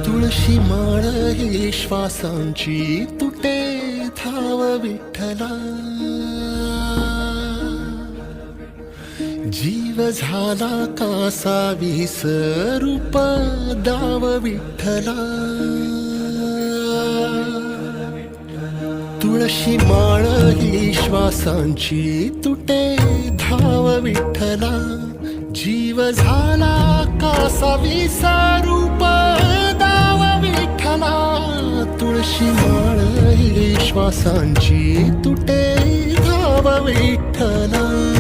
तुळशी माळ ही श्वासांची तुटे धाव विठ्ठला, जीव झाला कासा विसरूप दाव विठ्ठला. तुळशी माळ ही श्वासांची तुटे धाव विठ्ठला, जीव झाला कासा विसरूप दाव विठ्ठला. तुळशी माळ ही श्वासांची तुटे धाव विठ्ठला.